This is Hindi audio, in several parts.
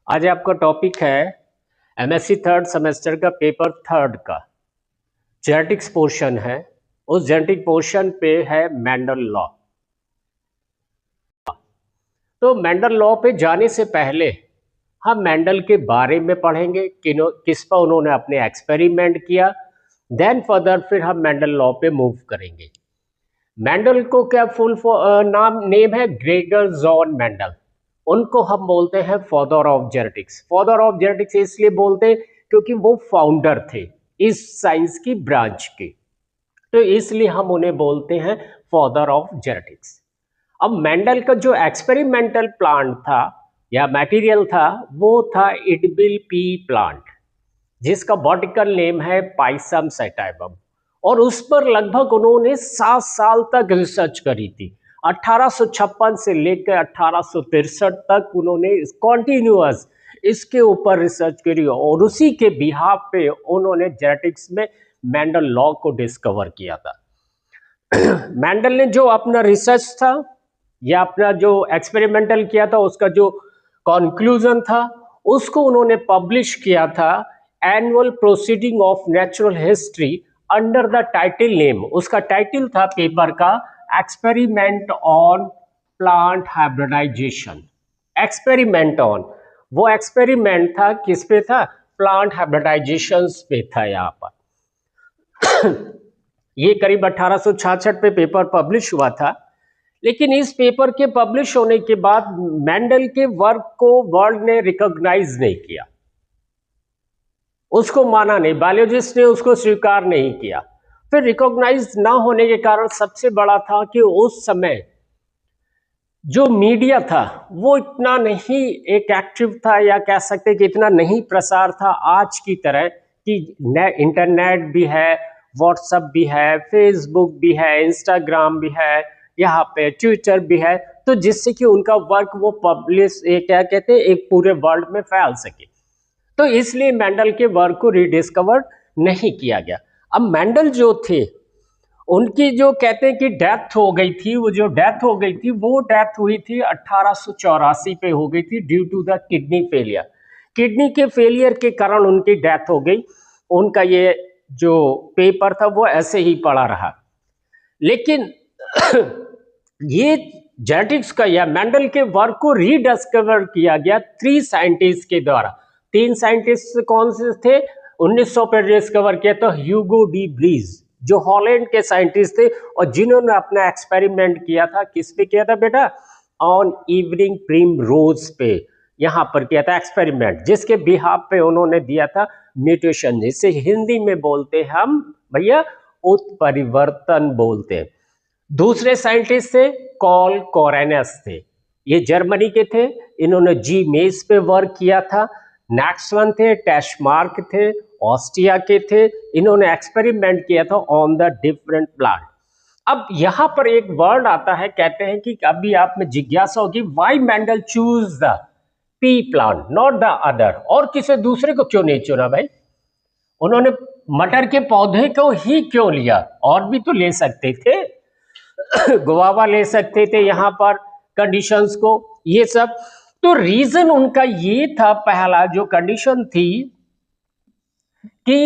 आज आपका टॉपिक है एमएससी थर्ड सेमेस्टर का पेपर थर्ड का जेनेटिक्स पोर्शन है। उस जेनेटिक पोर्शन पे है मेंडल लॉ। तो मेंडल लॉ पे जाने से पहले हम मेंडल के बारे में पढ़ेंगे, किस पर उन्होंने अपने एक्सपेरिमेंट किया। देन फर्दर फिर हम मेंडल लॉ पे मूव करेंगे। मेंडल को क्या फुल नेम है? Gregor John Mendel. उनको हम बोलते हैं father of genetics. Father of genetics इसलिए बोलते हैं क्योंकि वो फाउंडर थे इस साइंस की ब्रांच के, तो इसलिए हम उन्हें बोलते हैं फादर ऑफ जेनेटिक्स। अब मेंडल का जो एक्सपेरिमेंटल प्लांट था या मटेरियल था वो था इडबिल पी प्लांट, जिसका बॉटिकल नेम है पाइसम सैटाइवम, और उस पर लगभग उन्होंने 7 साल तक रिसर्च करी थी। 1856 से लेकर 1863 तक उन्होंने कॉन्टिन्यूअस इसके ऊपर रिसर्च करी और उसी के बिहाफ पे उन्होंने जेनेटिक्स में मेंडल लॉ को डिस्कवर किया था। मेंडल ने जो अपना रिसर्च था या अपना जो एक्सपेरिमेंटल किया था उसका जो कंक्लूजन था उसको उन्होंने पब्लिश किया था annual proceeding of natural history under the title name. उसका टाइटल था पेपर का experiment on plant hybridization. Experiment on, वो एक्सपेरिमेंट था किस पे था? प्लांट हाइब्रिडाइजेशन पे था। यहाँ पर ये करीब 1866 पे पेपर पब्लिश हुआ था। लेकिन इस पेपर के पब्लिश होने के बाद मेंडल के वर्क को वर्ल्ड ने रिकॉग्नाइज नहीं किया, उसको माना नहीं, बायोलॉजिस्ट ने उसको स्वीकार नहीं किया। फिर रिकॉग्नाइज ना होने के कारण सबसे बड़ा था कि उस समय जो मीडिया था वो इतना नहीं एक एक्टिव था, या कह सकते कि इतना नहीं प्रसार था आज की तरह कि इंटरनेट भी है, व्हाट्सएप भी है, फेसबुक भी है, इंस्टाग्राम भी है, यहाँ पे ट्विटर भी है, तो जिससे कि उनका वर्क वो पब्लिश क्या कहते हैं एक पूरे वर्ल्ड में फैल सके। तो इसलिए मेंडल के वर्क को रिडिस्कवर नहीं किया गया। अब मेंडल जो थे उनकी जो कहते हैं कि डेथ हो गई थी, वो जो डेथ हो गई थी वो डेथ हुई थी 1884 पे हो गई थी due to the kidney failure. Kidney के फेलियर के कारण उनकी डेथ हो गई। उनका ये जो पेपर था वो ऐसे ही पड़ा रहा। लेकिन ये जेनेटिक्स का या मेंडल के वर्क को रीडिस्कवर किया गया 3 साइंटिस्ट के द्वारा। 3 साइंटिस्ट कौन से थे? 1900 पे डिस्कवर किया तो ह्यूगो डी ब्रीज जो हॉलैंड के साइंटिस्ट थे और जिन्होंने अपना एक्सपेरिमेंट किया था, किस पे किया था बेटा? ऑन इवनिंग प्रीम रोज पे यहाँ पर किया था एक्सपेरिमेंट, जिसके बिहाफ पे उन्होंने दिया था म्यूटेशन, जिसे हिंदी में बोलते हम भैया उत्परिवर्तन बोलते हैं। दूसरे साइंटिस्ट थे कॉल कोरेनस थे, ये जर्मनी के थे, इन्होंने जी मेज पे वर्क किया था। नेक्स्ट वन थे टैशमार्क थे, ऑस्ट्रिया के थे, इन्होंने एक्सपेरिमेंट किया था ऑन द डिफरेंट प्लांट। अब यहां पर एक वर्ड आता है, कहते हैं कि अभी आप में जिज्ञासा होगी why Mendel choose the P plant not the other, और किसी दूसरे को क्यों नहीं चुना भाई? उन्होंने मटर के पौधे को ही क्यों लिया? और भी तो ले सकते थे, गुआवा ले सकते थे यहाँ पर कंडीशंस को, ये सब। तो रीजन उनका ये था, पहला जो कंडीशन थी कि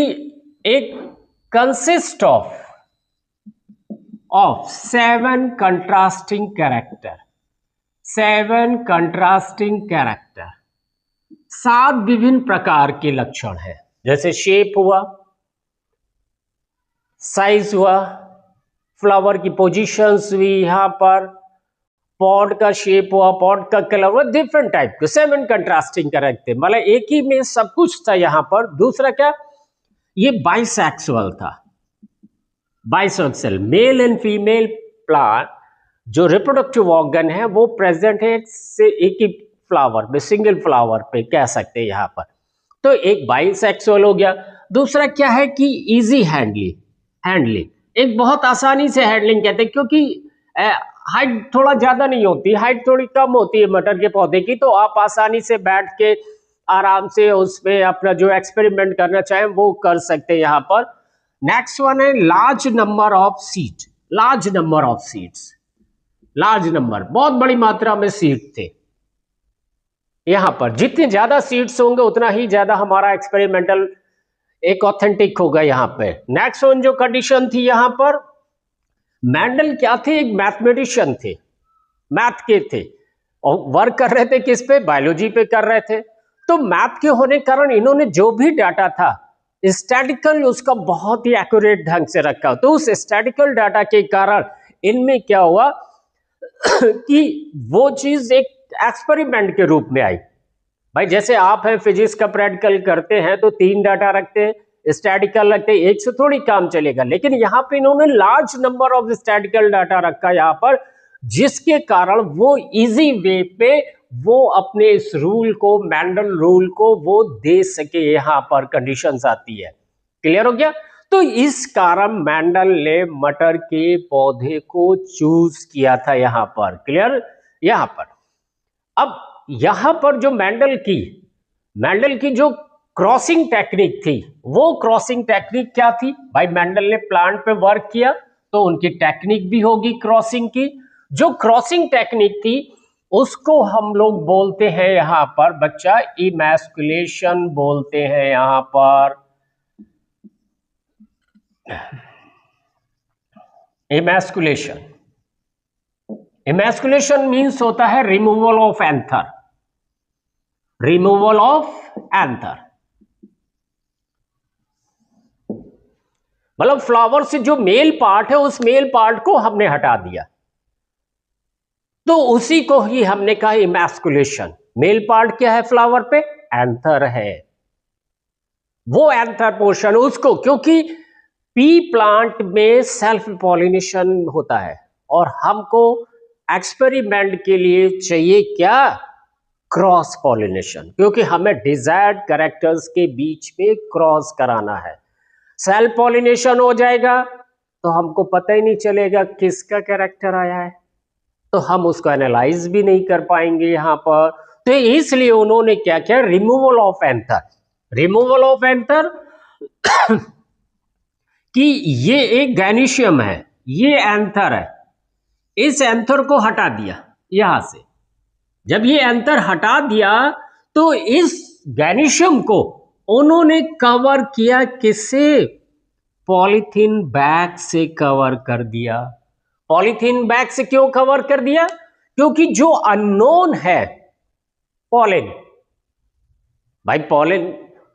एक consist of 7 contrasting character, 7 contrasting character, 7 विभिन्न प्रकार के लक्षण हैं। जैसे शेप हुआ, साइज हुआ, फ्लावर की पोजीशंस हुई, यहाँ पर पॉड का शेप हुआ, पॉड का कलर हुआ, डिफरेंट टाइप के 7 कंट्रास्टिंग कैरेक्टर, मतलब एक ही में सब कुछ था यहाँ पर। दूसरा क्या? ये बाइसेक्सुअल था, bisexual, male and female plant जो रिप्रोडक्टिव ऑर्गन है वो प्रेजेंट है से एक ही फ्लावर में, सिंगल फ्लावर पे कह सकते हैं यहाँ पर। तो एक बाइसेक्सुअल हो गया। दूसरा क्या है कि इजी हैंडलिंग, एक बहुत आसानी से हैंडलिंग कहते हैं, क्योंकि हाइट थोड़ा ज्यादा नहीं होती, हाइट थोड़ी कम होती है मटर के पौधे की, तो आप आसानी से बैठ के आराम से उसमें अपना जो एक्सपेरिमेंट करना चाहें वो कर सकते हैं यहाँ पर। नेक्स्ट वन है large number of seed, large number of seeds, large number, बहुत बड़ी मात्रा में सीड थे। यहां पर जितने ज्यादा सीड्स होंगे उतना ही ज्यादा हमारा एक्सपेरिमेंटल एक ऑथेंटिक होगा। यहां पे नेक्स्ट वन जो कंडीशन थी, यहां पर मेंडल क्या थे, एक मैथमेटिशियन थे, मैथ के थे और वर्क कर रहे थे किस पे, बायोलॉजी पे कर रहे थे। तो मैथ के होने के कारण इन्होंने जो भी डाटा था स्टैटिकल उसका बहुत ही एक्यूरेट ढंग से रखा। तो उस स्टैटिकल डाटा के कारण इनमें क्या हुआ कि वो चीज एक एक्सपेरिमेंट के रूप में आई। भाई जैसे आप है फिजिक्स का प्रैक्टिकल करते हैं तो 3 डाटा रखते हैं, स्टैटिकल रखते हैं, एक से थोड़ी काम चलेगा। लेकिन यहां पे इन्होंने large number of statistical data रखा यहां पर, जिसके कारण वो इजी वे पे वो अपने इस रूल को, मेंडल रूल को वो दे सके। यहां पर कंडीशंस आती है, क्लियर हो गया। तो इस कारण मेंडल ने मटर के पौधे को चूज किया था यहां पर, क्लियर। यहां पर अब यहां पर जो मेंडल की जो क्रॉसिंग टेक्निक थी, वो क्रॉसिंग टेक्निक क्या थी भाई, मेंडल ने प्लांट पे वर्क किया तो उनकी टेक्निक भी होगी क्रॉसिंग की। जो क्रॉसिंग टेक्निक थी उसको हम लोग बोलते हैं यहां पर बच्चा इमैस्कुलेशन बोलते हैं। यहां पर इमैस्कुलेशन मीन्स होता है removal of anther, removal of anther मतलब फ्लावर से जो मेल पार्ट है उस मेल पार्ट को हमने हटा दिया, तो उसी को ही हमने कहा इमैस्कुलेशन। मेल पार्ट क्या है फ्लावर पे, एंथर है, वो एंथर पोर्शन उसको, क्योंकि पी प्लांट में सेल्फ पॉलिनेशन होता है और हमको एक्सपेरिमेंट के लिए चाहिए क्या, क्रॉस पॉलिनेशन, क्योंकि हमें डिजायर्ड कैरेक्टर्स के बीच में क्रॉस कराना है। सेल्फ पॉलिनेशन हो जाएगा तो हमको पता ही नहीं चलेगा किसका कैरेक्टर आया है, तो हम उसको एनालाइज भी नहीं कर पाएंगे यहां पर। तो इसलिए उन्होंने क्या किया, removal of anther, removal of anther कि ये एक गैनीशियम है, ये एंथर है, इस एंथर को हटा दिया यहां से। जब ये एंथर हटा दिया तो इस गैनीशियम को उन्होंने कवर किया किससे, पॉलीथीन बैग से कवर कर दिया। पॉलीथीन बैग से क्यों कवर कर दिया, क्योंकि जो अननोन है पॉलिन, भाई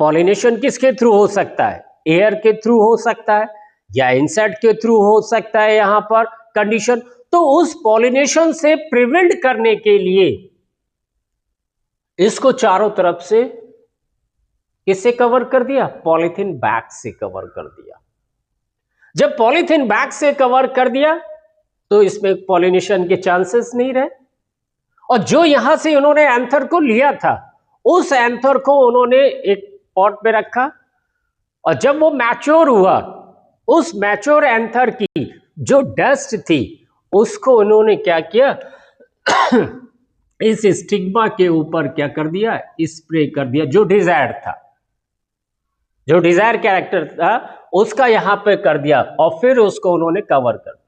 पॉलिनेशन किसके थ्रू हो सकता है, एयर के थ्रू हो सकता है या इंसेक्ट के थ्रू हो सकता है यहां पर कंडीशन। तो उस पॉलिनेशन से प्रिवेंट करने के लिए इसको चारों तरफ से किससे कवर कर दिया, पॉलीथीन बैग से कवर कर दिया। जब पॉलीथीन बैग से कवर कर दिया तो इसमें पॉलिनेशन के चांसेस नहीं रहे। और जो यहां से उन्होंने एंथर को लिया था उस एंथर को उन्होंने एक पॉट में रखा और जब वो मैच्योर हुआ उस मैच्योर एंथर की जो डस्ट थी उसको उन्होंने क्या किया इस स्टिग्मा के ऊपर क्या कर दिया, स्प्रे कर दिया, जो डिजायर था, जो डिजायर कैरेक्टर था उसका यहां पे कर दिया और फिर उसको उन्होंने कवर कर दिया।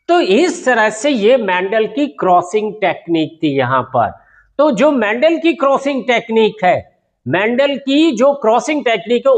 तो इस तरह से ये मेंडल की क्रॉसिंग टेक्निक थी यहां पर। तो जो मेंडल की क्रॉसिंग टेक्निक है, मेंडल की जो क्रॉसिंग टेक्निक है